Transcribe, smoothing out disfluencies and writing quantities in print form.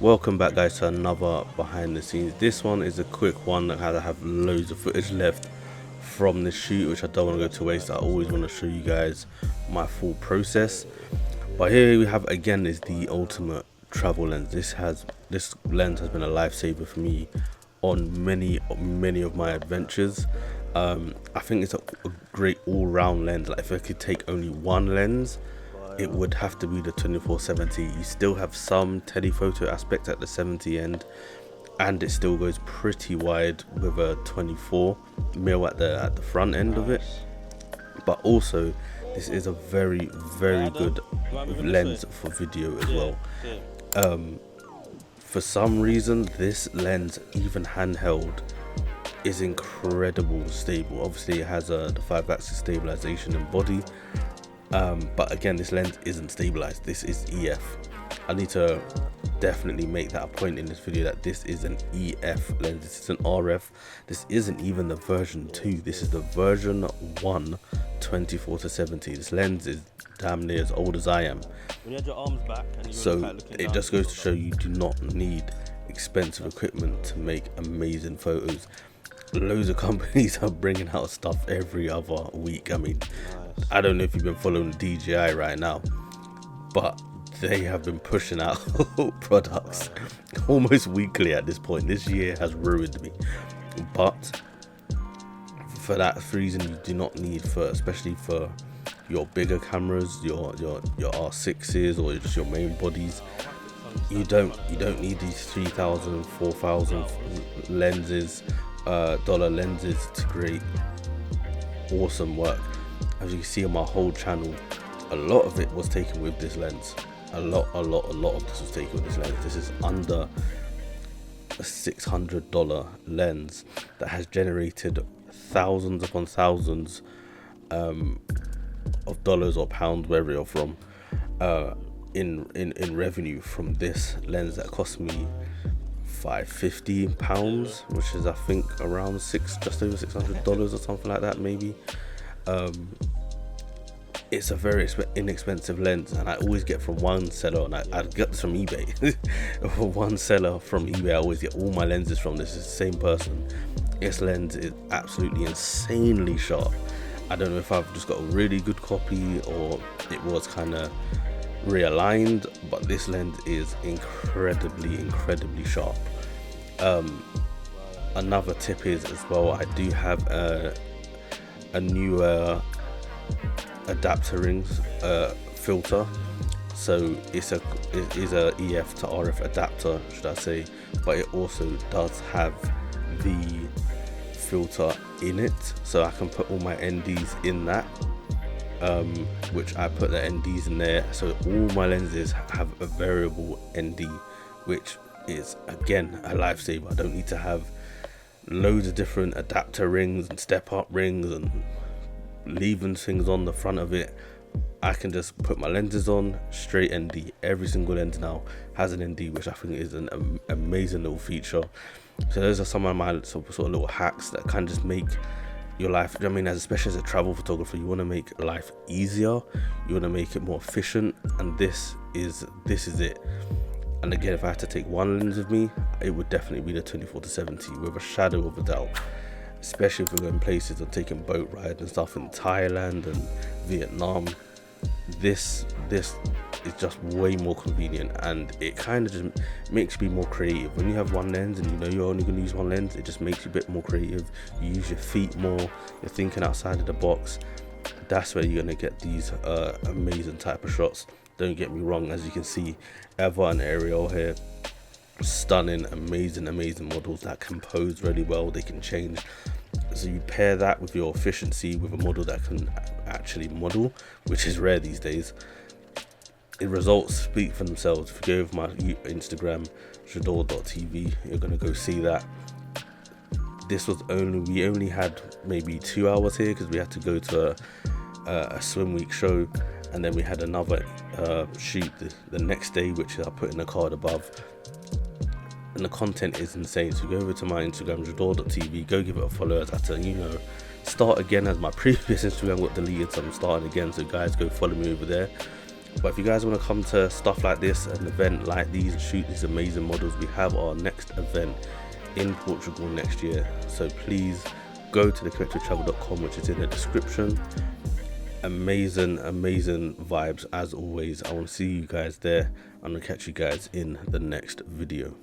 Welcome back guys to another behind the scenes. This one is a quick one that I have loads of footage left from the shoot which I don't want to go to waste. I always want to show you guys my full process, but here we have again is the ultimate travel lens. This lens has been a lifesaver for me on many of my adventures. I think it's a great all-round lens. Like if I could take only one lens, it would have to be the 2470. You still have some telephoto aspect at the 70 end, and it still goes pretty wide with a 24 mil at the front end of it. But also this is a very good lens for video as well. For some reason this lens, even handheld, is incredible stable. Obviously it has the 5-axis stabilization and body, but again this lens isn't stabilized. This is EF. I need to definitely make that a point in this video that this is an EF lens. This is an RF. This isn't even the version 2. This is the version 1 24-70. This lens is damn near as old as I am. When you had your arms back and you So were looking it down, just goes to show you do not need expensive equipment to make amazing photos. Loads of companies are bringing out stuff every other week. I mean, I don't know if you've been following DJI right now, but they have been pushing out products almost weekly at this point. This year has ruined me, but for that reason you do not need, especially for your bigger cameras, your R6s or just your main bodies, you don't need these 3,000 4,000 lenses, dollar lenses to create awesome work. As you can see on my whole channel, a lot of it was taken with this lens. A lot of this was taken with this lens. This is under a $600 lens that has generated thousands upon thousands of dollars or pounds, wherever you're from, in revenue from this lens that cost me £550, which is I think around just over $600 or something like that maybe. It's a very inexpensive lens, and I always get from one seller, and I get this from eBay. One seller from eBay I always get all my lenses from. This is the same person. This lens is absolutely insanely sharp. I don't know if I've just got a really good copy or it was kind of realigned, but this lens is incredibly sharp. Another tip is as well, I do have a newer adapter rings filter. So it is a EF to RF adapter, should I say, but it also does have the filter in it, so I can put all my NDs in that, which I put the NDs in there, so all my lenses have a variable ND, which is again a lifesaver. I don't need to have loads of different adapter rings and step up rings and leaving things on the front of it. I can just put my lenses on, straight ND. Every single lens now has an ND, which I think is an amazing little feature. So those are some of my sort of little hacks that can just make your life, I mean, especially as a travel photographer, you want to make life easier, you want to make it more efficient, and this is it. And again, if I had to take one lens with me, it would definitely be the 24-70 with a shadow of a doubt. Especially if we're going places and taking boat rides and stuff in Thailand and Vietnam, this is just way more convenient, and it kind of just makes you be more creative. When you have one lens and you know you're only going to use one lens, it just makes you a bit more creative. You use your feet more, you're thinking outside of the box. That's where you're going to get these amazing type of shots. Don't get me wrong, as you can see, Eva and Ariel here, stunning, amazing models that can pose really well. They can change, so you pair that with your efficiency with a model that can actually model, which is rare these days. The results speak for themselves. If you go over my Instagram, IAmJadoreTV, you're gonna go see that. This was we only had maybe 2 hours here because we had to go to a swim week show, and then we had another shoot the next day, which I put in the card above. And the content is insane. So go over to my Instagram, IAmJadoreTV, go give it a follow. As I tell you, start again, as my previous Instagram got deleted, so I'm starting again. So guys, go follow me over there. But if you guys want to come to stuff like this, an event like these, shoot these amazing models, we have our next event in Portugal next year. So please go to thecreativetravel.com, which is in the description. Amazing vibes as always. I want to see you guys there. I'm gonna catch you guys in the next video.